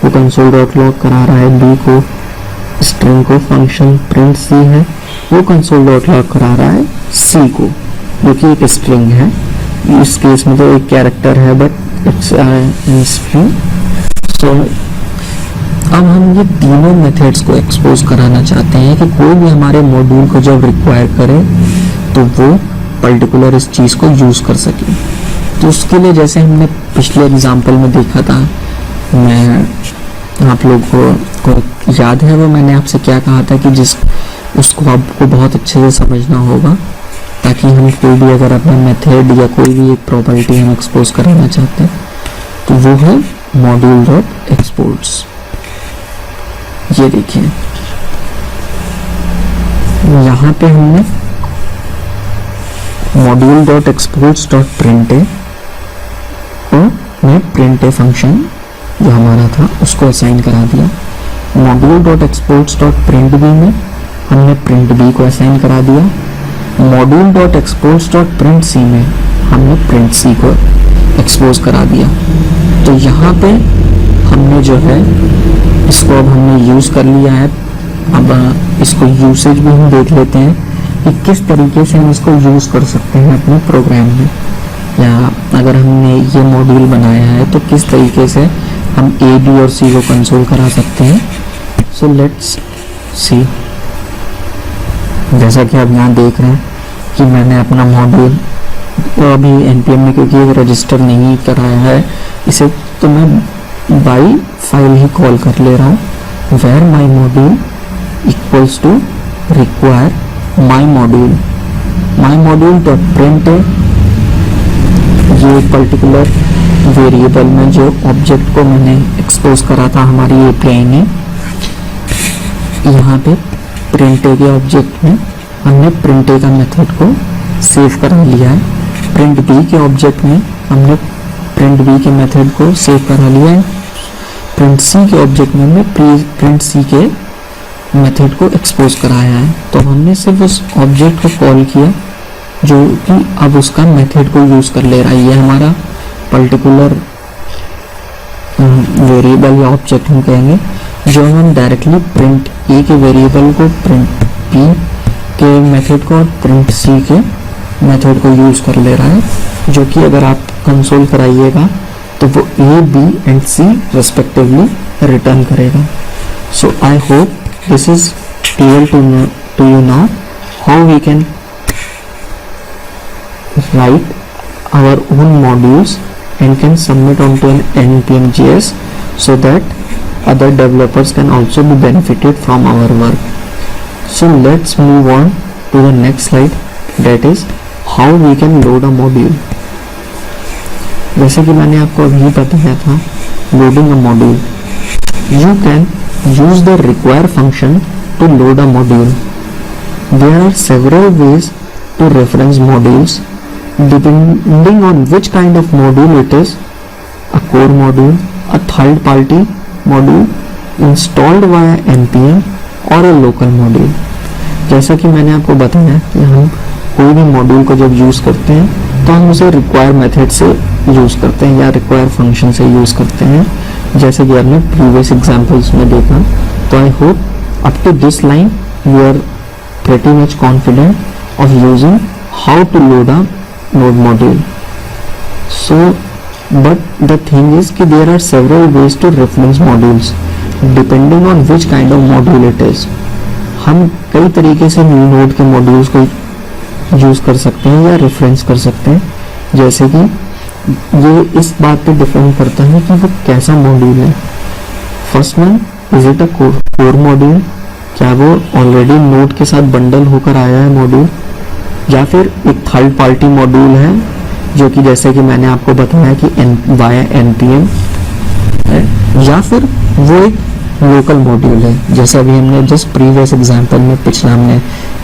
B: वो console.log करा रहा है बी को, स्ट्रिंग को। फंक्शन प्रिंट सी है वो console.log करा रहा है सी को, जो कि एक स्ट्रिंग है। इस केस में तो एक कैरेक्टर है बट इट्स स्ट्रिंग। सो अब हम ये तीनों मेथड्स को एक्सपोज कराना चाहते हैं कि कोई भी हमारे मॉड्यूल को जब रिक्वायर करे तो वो पर्टिकुलर इस चीज़ को यूज़ कर सके। तो उसके लिए जैसे हमने पिछले एग्जाम्पल में देखा था, मैं आप लोगों को याद है वो मैंने आपसे क्या कहा था कि उसको आपको बहुत अच्छे से समझना होगा, ताकि हम कोई भी अगर अपना मेथड या कोई भी एक प्रॉपर्टी हम एक्सपोज कराना चाहते हैं तो वो है module.exports। ये देखिए यहाँ पे हमने module.exports.print और मैं print फंक्शन जो हमारा था उसको असाइन करा दिया। Module dot exports dot print B में हमने प्रिंट बी को असाइन करा दिया। Module dot exports dot print C में हमने प्रिंट सी को एक्सपोज करा दिया। तो यहाँ पे हमने जो है इसको अब हमने यूज़ कर लिया है। अब इसको यूसेज भी हम देख लेते हैं कि किस तरीके से हम इसको यूज़ कर सकते हैं अपने प्रोग्राम में, या अगर हमने ये मॉड्यूल बनाया है तो किस तरीके से हम ए बी और सी को कंसोल करा सकते हैं। So let's see. जैसा कि आप यहाँ देख रहे हैं कि मैंने अपना मॉड्यूल तो अभी npm में क्योंकि ये रजिस्टर नहीं कराया है इसे, तो मैं बाई फाइल ही कॉल कर ले रहा हूँ। Where my module equals to require my module dot print है। ये पर्टिकुलर वेरिएबल में जो ऑब्जेक्ट को मैंने एक्सपोज करा था हमारी एपीआई ने, यहाँ पे प्रिंट के ऑब्जेक्ट में हमने प्रिंट का मेथड को सेव करा लिया है। प्रिंट बी के ऑब्जेक्ट में हमने प्रिंट बी के मेथड को सेव करा लिया है। प्रिंट सी के ऑब्जेक्ट में हमने प्रिंट सी के मेथड को एक्सपोज कराया है। तो हमने सिर्फ उस ऑब्जेक्ट को कॉल किया जो कि अब उसका मेथड को यूज कर ले रहा है। ये हमारा पर्टिकुलर वेरिएबल या ऑब्जेक्ट हम कहेंगे, जो हम डायरेक्टली प्रिंट ए के वेरिएबल को प्रिंट बी के मेथड को और प्रिंट सी के मेथड को यूज कर ले रहा है, जो कि अगर आप कंसोल कराइएगा तो वो A B and C respectively return करेगा। So I hope this is clear to you now how we can write our own modules and can submit onto an npm.js so that other developers can also be benefited from our work. So let's move on to the next slide, that is how we can load a module. जैसे कि मैंने आपको अभी बताया था loading a module, you can use the require function to load a module. There are several ways to reference modules depending on which kind of module it is: a core module, a third party module installed via npm or a local module. जैसा कि मैंने आपको बताया कि हम कोई भी module को जब यूज़ करते हैं तो हम उसे रिक्वायर मेथड से यूज़ करते हैं या रिक्वायर फंक्शन से यूज़ करते हैं, जैसे कि आपने प्रीवियस एग्जांपल्स में देखा। तो I hope up to this line you are pretty much confident of using how to load a node module. So but the thing is कि there are several ways to reference modules depending on which kind of module it is. हम कई तरीके से node के modules को use कर सकते हैं या रेफरेंस कर सकते हैं, जैसे कि ये इस बात पे डिपेंड करता है कि वो कैसा मॉड्यूल है। First one, is it a core module, क्या वो ऑलरेडी नोड के साथ बंडल होकर आया है मॉड्यूल, या फिर एक थर्ड पार्टी मॉड्यूल है जो कि जैसे कि मैंने आपको बताया कि वाया npm है, या फिर वो एक लोकल मॉड्यूल है, जैसे अभी हमने जस्ट प्रीवियस एग्जांपल में पिछला हमने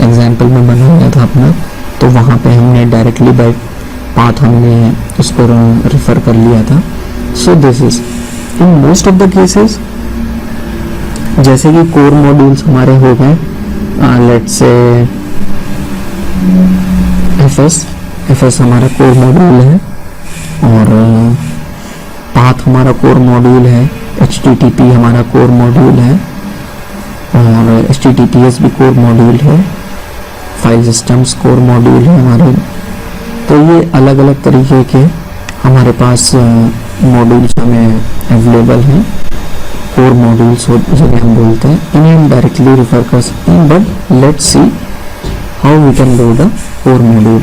B: एग्जांपल में बनाया था अपना, तो वहाँ पे हमने डायरेक्टली बाय पाथ हमने उसको रेफर कर लिया था। सो this is in most of the cases, जैसे कि कोर मॉड्यूल्स हमारे हो गए, लेट्स से एफएस हमारा कोर मॉड्यूल है, और पाथ हमारा कोर मॉड्यूल है, HTTP हमारा कोर मॉड्यूल है, और HTTPS भी कोर मॉड्यूल है, फाइल सिस्टम्स कोर मॉड्यूल है हमारे। तो ये अलग अलग तरीके के हमारे पास मॉड्यूल्स हमें अवेलेबल हैं, कोर मॉड्यूल्स जिन्हें हम बोलते हैं, इन्हें हम डायरेक्टली रेफर कर सकते हैं। But let's see how we can load a core module.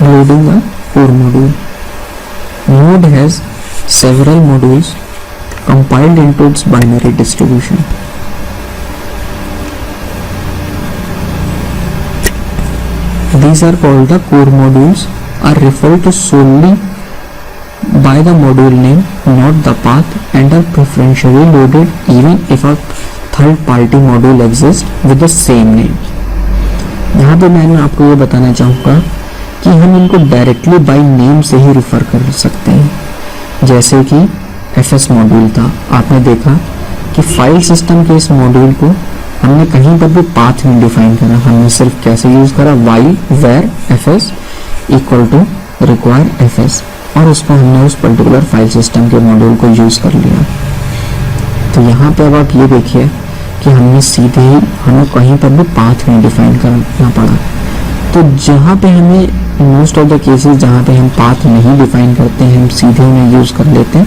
B: Loading a core module. Node has several modules compiled into its binary distribution. These are called the core modules, are referred to solely by the module name, not the path, and are preferentially loaded even if a third party module exist with the same name. यहाँ पे मैं आपको ये बताना चाहूँगा कि हम इनको डायरेक्टली बाय नेम से ही रिफर कर सकते हैं। जैसे कि एफएस मॉड्यूल था, आपने देखा कि फाइल सिस्टम के इस मॉड्यूल को हमने कहीं पर भी पाथ नहीं डिफाइन करा, हमने सिर्फ कैसे यूज करा, while where FS equal to require FS, और उसको हमने उस पर्टिकुलर फाइल सिस्टम के मॉड्यूल को यूज कर लिया। तो यहाँ पे अब आप ये देखिए कि हमने सीधे ही हमें कहीं पर भी पाथ नहीं डिफाइन करना पड़ा। तो जहाँ पे हमें मोस्ट ऑफ द केसेस जहाँ पे हम पाथ नहीं डिफाइन करते हैं, हम सीधे उन्हें यूज कर लेते हैं,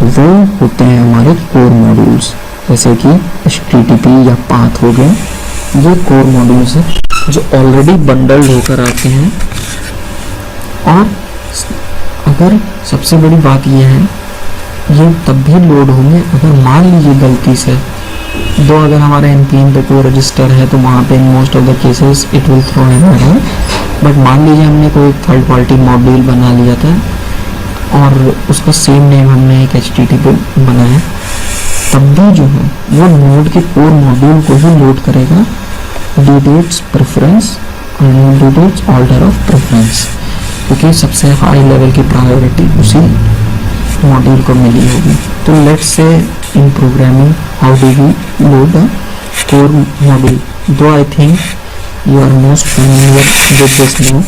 B: वो होते हैं हमारे कोर मॉड्यूल्स, जैसे कि HTTP या पाथ हो गए। ये कोर मॉड्यूल्स हैं जो ऑलरेडी बंडल्ड होकर आते हैं। और अगर सबसे बड़ी बात ये है, ये तब भी लोड होंगे अगर मान लीजिए गलती से अगर हमारे npm पे कोई रजिस्टर है तो वहाँ पे most of the cases it will throw an error. But मान लीजिए हमने कोई थर्ड पार्टी मॉड्यूल बना लिया था और उसका सेम नेम हमने एक HTTP बनाया, तब भी जो है वो नोड के कोर मॉड्यूल को ही लोड करेगा ड्यू टू इट्स प्रेफरेंस और due to its order of preference, क्योंकि सबसे हाई लेवल की प्रायोरिटी उसी मॉड्यूल को मिली होगी। तो let's say in programming how do we load the core module, though I think you are most familiar with this now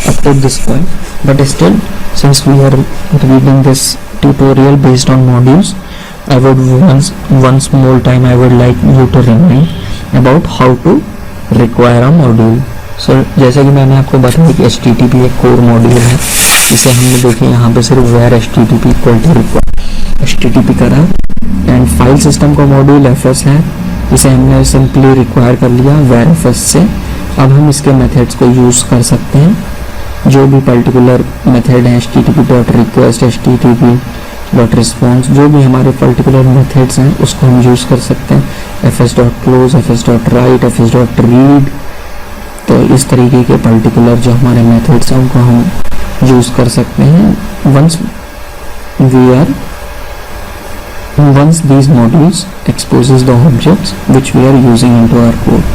B: up to this point, but still since we are reading this tutorial based on modules, I would once more time I would like you to remind about how to require a module. So जैसा कि मैंने आपको बताया कि HTTP एक core module है, जिसे हमने देखे यहाँ पे सिर्फ where HTTP equal to require HTTP करा, एंड फाइल सिस्टम का मॉड्यूल FS है जिसे हमने सिंपली रिक्वायर कर लिया where FS से। अब हम इसके मेथड्स को यूज़ कर सकते हैं, जो भी पर्टिकुलर मेथड है HTTP.request, HTTP.response, जो भी हमारे पर्टिकुलर मेथड्स हैं उसको हम यूज़ कर सकते हैं, fs.close, fs.write, fs.read। तो इस तरीके के पर्टिकुलर जो हमारे मेथड्स हैं उनको हम यूज़ कर सकते हैं once these modules exposes the objects which we are using into our code.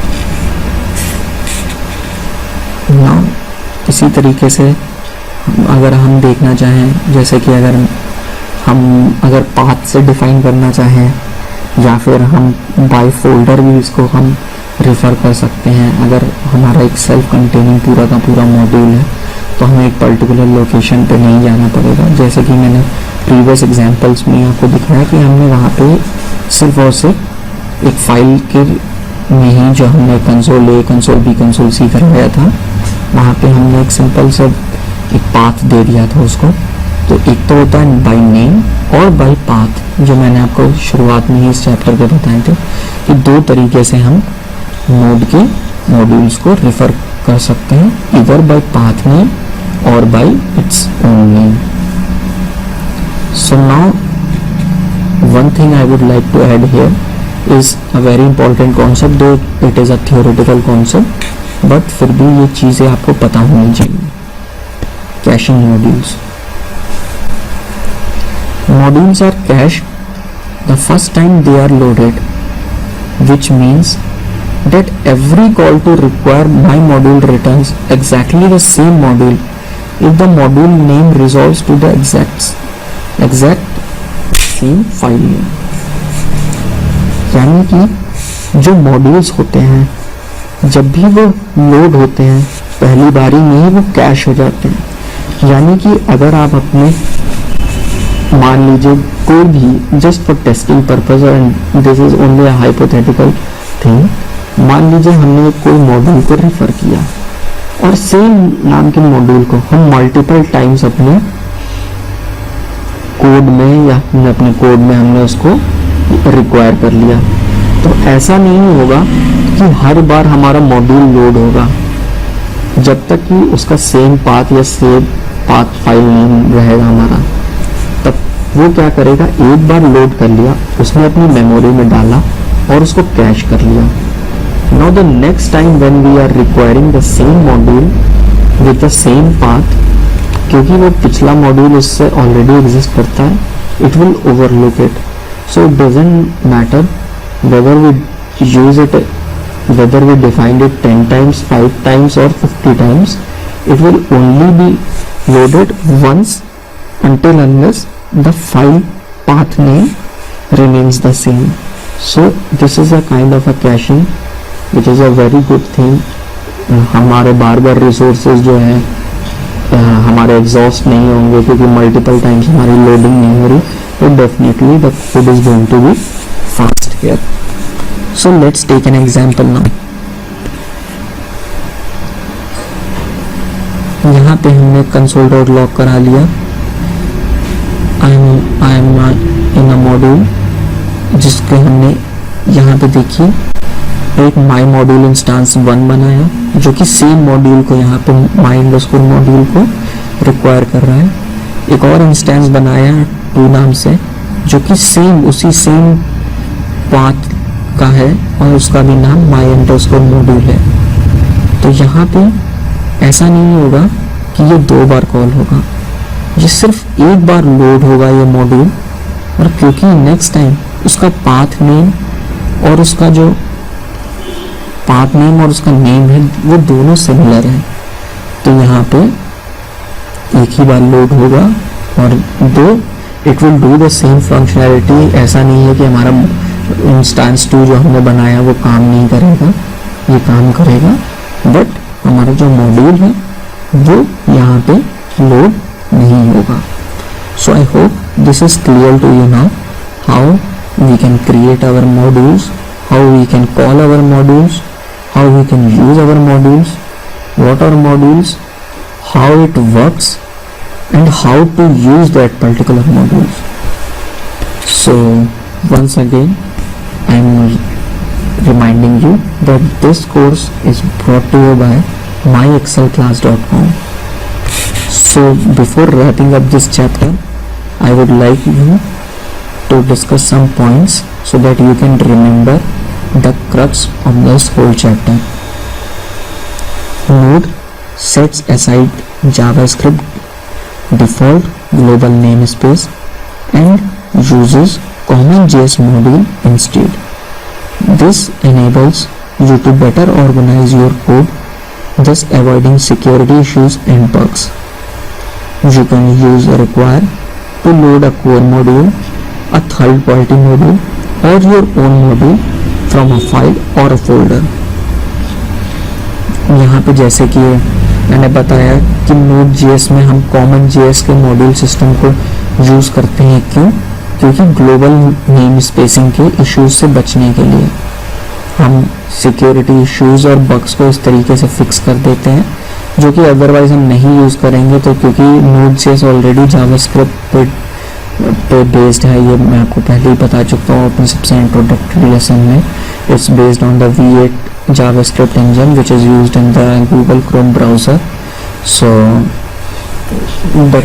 B: Now इसी तरीके से अगर हम देखना चाहें, जैसे कि अगर पाथ से डिफाइन करना चाहें या फिर हम बाय फोल्डर भी इसको हम रेफर कर सकते हैं। अगर हमारा एक सेल्फ कंटेनिंग पूरा का पूरा मॉड्यूल है तो हमें एक पर्टिकुलर लोकेशन पे नहीं जाना पड़ेगा। जैसे कि मैंने प्रीवियस एग्जांपल्स में आपको दिखाया कि हमने वहाँ पे सिर्फ और सिर्फ एक फाइल के में ही जो हमने console A, console B, console C करवाया था, वहाँ पे हमने एक सिंपल सा एक पाथ दे दिया था उसको। तो एक तो होता है बाय नेम और बाय पाथ, जो मैंने आपको शुरुआत में ही इस चैप्टर के बताए थे कि दो तरीके से हम नोड के मॉड्यूल्स को रेफर कर सकते हैं, इधर बाय पाथ नेम और bye its own name. So now one thing I would like to add here is a very important concept, though it is a theoretical concept, but फिर भी ये चीज़ें आपको पता होनी चाहिए। Caching modules. Modules are cached the first time they are loaded, which means that every call to require my module returns exactly the same module if the module name resolves to the exact same file name। यानी कि जो modules होते हैं जब भी वो load होते हैं पहली बारी में ही वो कैश हो जाते हैं। यानी कि अगर आप अपने मान लीजिए कोई भी just for testing purpose, and this is only a hypothetical thing, मान लीजिए हमने कोई मॉड्यूल को रेफर किया और सेम नाम के मॉड्यूल को हम मल्टीपल टाइम्स अपने कोड में या अपने कोड में हमने उसको रिक्वायर कर लिया, तो ऐसा नहीं होगा कि हर बार हमारा मॉड्यूल लोड होगा जब तक कि उसका सेम पाथ या सेम पाथ फाइल नेम रहेगा हमारा। तब वो क्या करेगा, एक बार लोड कर लिया, उसने अपनी मेमोरी में डाला और उसको कैश कर लिया। Now the next time when we are requiring the same module with the same path, क्योंकि वो पिछला मॉड्यूल उससे ऑलरेडी एग्जिस्ट करता है, it will overlook it. So it doesn't matter whether we use it, whether we defined it 10 times, 5 times or 50 times, it will only be loaded once until unless the file path name remains the same. So this is a kind of a caching which is a very good thing. हमारे बार बार resources जो है हमारे exhaust नहीं होंगे क्योंकि multiple times हमारी loading नहीं हो रही, तो definitely the code is going to be fast here. So let's take an example now. यहाँ पे हमने कंसोल डॉट लॉग करा लिया. I am in a module जिसके हमने यहाँ पे देखिए एक माई मॉड्यूल इंस्टांस 1 बनाया जो कि सेम मॉड्यूल को यहाँ पे माई अंडरस्कोर मॉड्यूल को रिक्वायर कर रहा है. एक और इंस्टेंस बनाया 2 नाम से जो कि सेम उसी सेम पाथ का है और उसका भी नाम माई अंडरस्कोर मॉड्यूल है. तो यहाँ पे ऐसा नहीं होगा कि ये 2 बार कॉल होगा, ये सिर्फ एक बार लोड होगा ये मॉड्यूल. और क्योंकि नेक्स्ट टाइम उसका पाथ नेम और उसका जो पाथ नेम और उसका नेम है वो दोनों सिमिलर है, तो यहाँ पे एक ही बार लोड होगा. और 2 it will do the same functionality. ऐसा नहीं है कि हमारा इंस्टेंस 2 जो हमने बनाया वो काम नहीं करेगा, ये काम करेगा, बट हमारा जो मॉड्यूल है वो यहाँ पे लोड नहीं होगा. So I hope this is clear to you now how we can create our modules, how we can call our modules, how we can use our modules, what are modules, how it works and how to use that particular modules. So once again I am reminding you that this course is brought to you by myexcelclass.com. So before wrapping up this chapter, I would like you to discuss some points so that you can remember the crux of this whole chapter. Node sets aside JavaScript default global namespace and uses CommonJS module instead. This enables you to better organize your code, thus avoiding security issues and bugs. You can use require to load a core module, a third-party module, or your own module from a file or a folder. यहाँ पे जैसे कि मैंने बताया कि Node.js में हम CommonJS के मॉड्यूल सिस्टम को यूज़ करते हैं. क्यों? क्योंकि ग्लोबल नेम स्पेसिंग के इश्यूज से बचने के लिए हम सिक्योरिटी इश्यूज और बग्स को इस तरीके से फिक्स कर देते हैं जो कि अदरवाइज हम नहीं यूज़ करेंगे. तो क्योंकि Node.js ऑलरेडी जावास्क्रिप्ट पे बेस्ड है, ये मैं आपको पहले ही बता चुका हूँ अपने सबसे इंट्रोडक्टरी लेसन में. It's based on the V8 JavaScript engine which is used in the Google Chrome browser. So the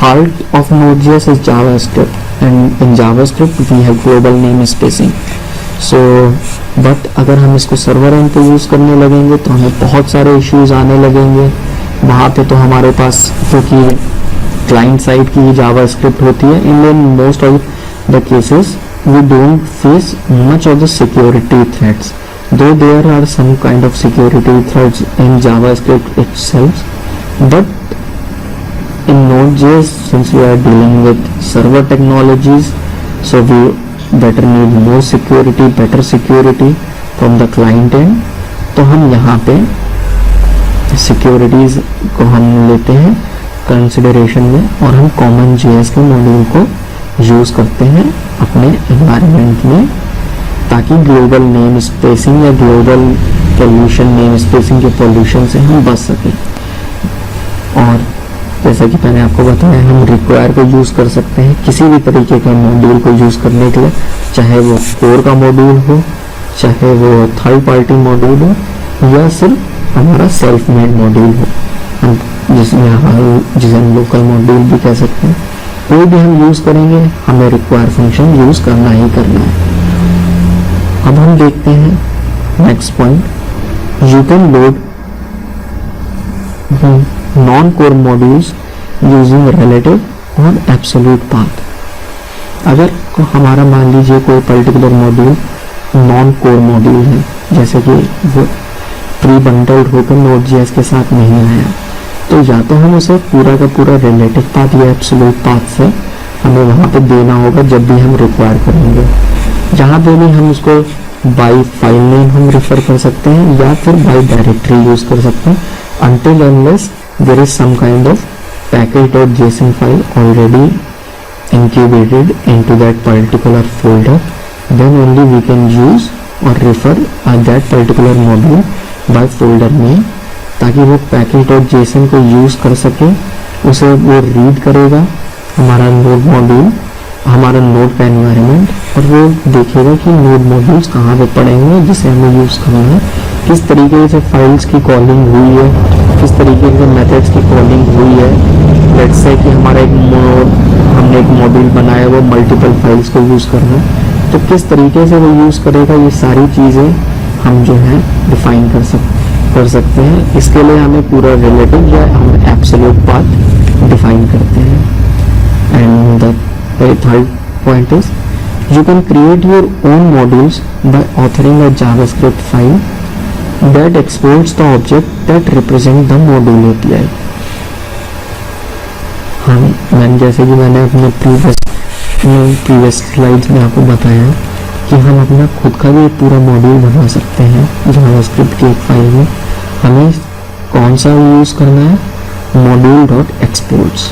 B: heart of Node.js is JavaScript, and in JavaScript we have global name spacing. So but अगर हम इसको server and पे use करने लगेंगे तो हमें बहुत सारे इश्यूज आने लगेंगे. वहाँ पे तो हमारे पास क्योंकि क्लाइंट साइड की जावास्क्रिप्ट होती है, in most of the cases we don't face much of the security threats, though there are some kind of security threats in JavaScript itself. But in Node.js, since we are dealing with server technologies, so we better need more security, better security from the client end. तो हम यहाँ पे securities को हम लेते हैं consideration में और हम CommonJS के मॉड्यूल को यूज़ करते हैं अपने एनवायरनमेंट में, ताकि ग्लोबल नेम स्पेसिंग या ग्लोबल पॉल्यूशन नेम स्पेसिंग के पॉल्यूशन से हम बच सकें. और जैसा कि मैंने आपको बताया, हम रिक्वायर को यूज़ कर सकते हैं किसी भी तरीके के मॉड्यूल को यूज़ करने के लिए, चाहे वो कोर का मॉड्यूल हो, चाहे वो थर्ड पार्टी मॉड्यूल हो, या सिर्फ हमारा सेल्फ मेड मॉड्यूल हो, जिसे हम लोकल मॉड्यूल भी कह सकते हैं. कोई भी हम यूज़ करेंगे, हमें रिक्वायर फंक्शन यूज़ करना ही करना है. अब हम देखते हैं next point. You can load non core modules using relative और एब्सोल्यूट पाथ. अगर हमारा मान लीजिए कोई particular module non core module है, जैसे कि वो प्री बंडल्ड होकर Node.js के साथ नहीं आया, तो या तो हम उसे पूरा का पूरा रिलेटिव पाथ या एब्सोल्यूट पाथ से हमें वहाँ पे देना होगा जब भी हम रिक्वायर करेंगे। जहाँ पे भी हम उसको बाय फाइल नेम हम रेफर कर सकते हैं या फिर बाय डायरेक्टरी यूज कर सकते हैं, until unless there is some kind of package.json file already incubated into that particular folder, then only we can use or refer that particular module by folder name, ताकि वो package.json को use कर सके, उसे वो रीड करेगा हमारा node module, हमारा नोड का एनवायरनमेंट, और वो देखेगा कि नोड मॉड्यूल्स कहाँ पे पड़े हुए हैं जिसे हमें यूज़ करना है, किस तरीके से फाइल्स की कॉलिंग हुई है, किस तरीके से मेथड्स की कॉलिंग हुई है। लेट्स से कि हमारा हमने एक मॉड्यूल बनाया, वो मल्टीपल फाइल्स को यूज़ करना है, तो किस तरीके से वो यूज़ करेगा, ये सारी चीज़ें हम जो है डिफाइन कर सकते हैं। इसके लिए हमें पूरा रिलेटिव या हम एब्सोल्यूट पाथ डिफाइन करते हैं। And the third point is you can create your own modules by authoring a JavaScript file that exports the object that represent the module API. मैंने जैसे कि मैंने अपने प्रीवियस स्लाइड्स में आपको बताया कि हम अपना खुद का भी एक पूरा मॉड्यूल बना सकते हैं JavaScript की एक फाइल में। हमें कौन सा यूज़ करना है, module.exports।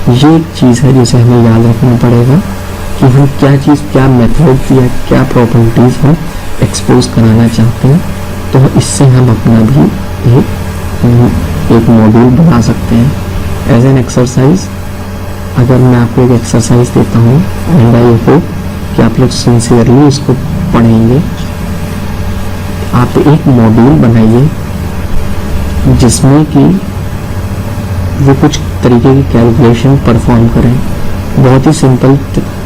B: ये एक चीज़ है जिसे हमें याद रखना पड़ेगा कि हम क्या मेथड या क्या प्रॉपर्टीज़ हम एक्सपोज कराना चाहते हैं, तो इससे हम अपना भी एक मॉड्यूल बना सकते हैं। एज एन एक्सरसाइज, अगर मैं आपको एक एक्सरसाइज देता हूँ एंड आई होप कि आप लोग सिंसियरली इसको पढ़ेंगे। आप एक मॉड्यूल बनाइए जिसमें कि वो कुछ तरीके की कैलकुलेशन परफॉर्म करें। बहुत ही सिंपल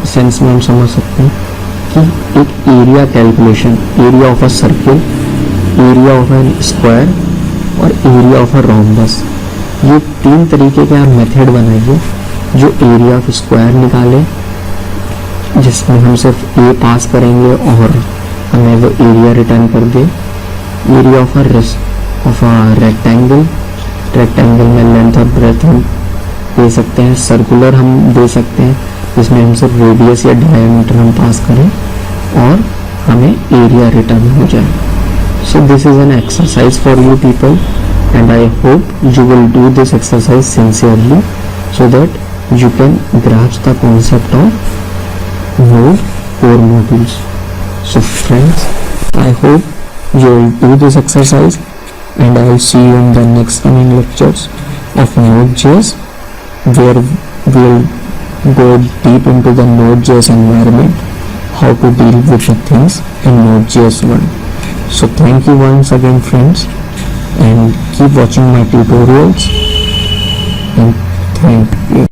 B: सेंस में हम समझ सकते हैं कि एक area calculation, area of a circle, area of a square और एरिया ऑफ अ रोम्बस, ये 3 तरीके के आप मेथड बनाइए जो एरिया ऑफ स्क्वायर निकाले, जिसमें हम सिर्फ ए पास करेंगे और हमें वो एरिया रिटर्न कर दे। एरिया ऑफ अ रेक्टेंगल में लेंथ और ब्रेथ हम दे सकते हैं। सर्कुलर हम दे सकते हैं जिसमें हम सिर्फ रेडियस या डायमीटर हम पास करें और हमें एरिया रिटर्न हो जाए। सो this is an exercise for you people and I hope you will do this exercise sincerely so that you can grasp the concept of node core modules. So friends, I hope you will do this exercise and I will see you in the next coming lectures of Node.js, where we will go deep into the Node.js environment, how to deal with the things in Node.js 1. So thank you once again friends, and keep watching my tutorials, and thank you.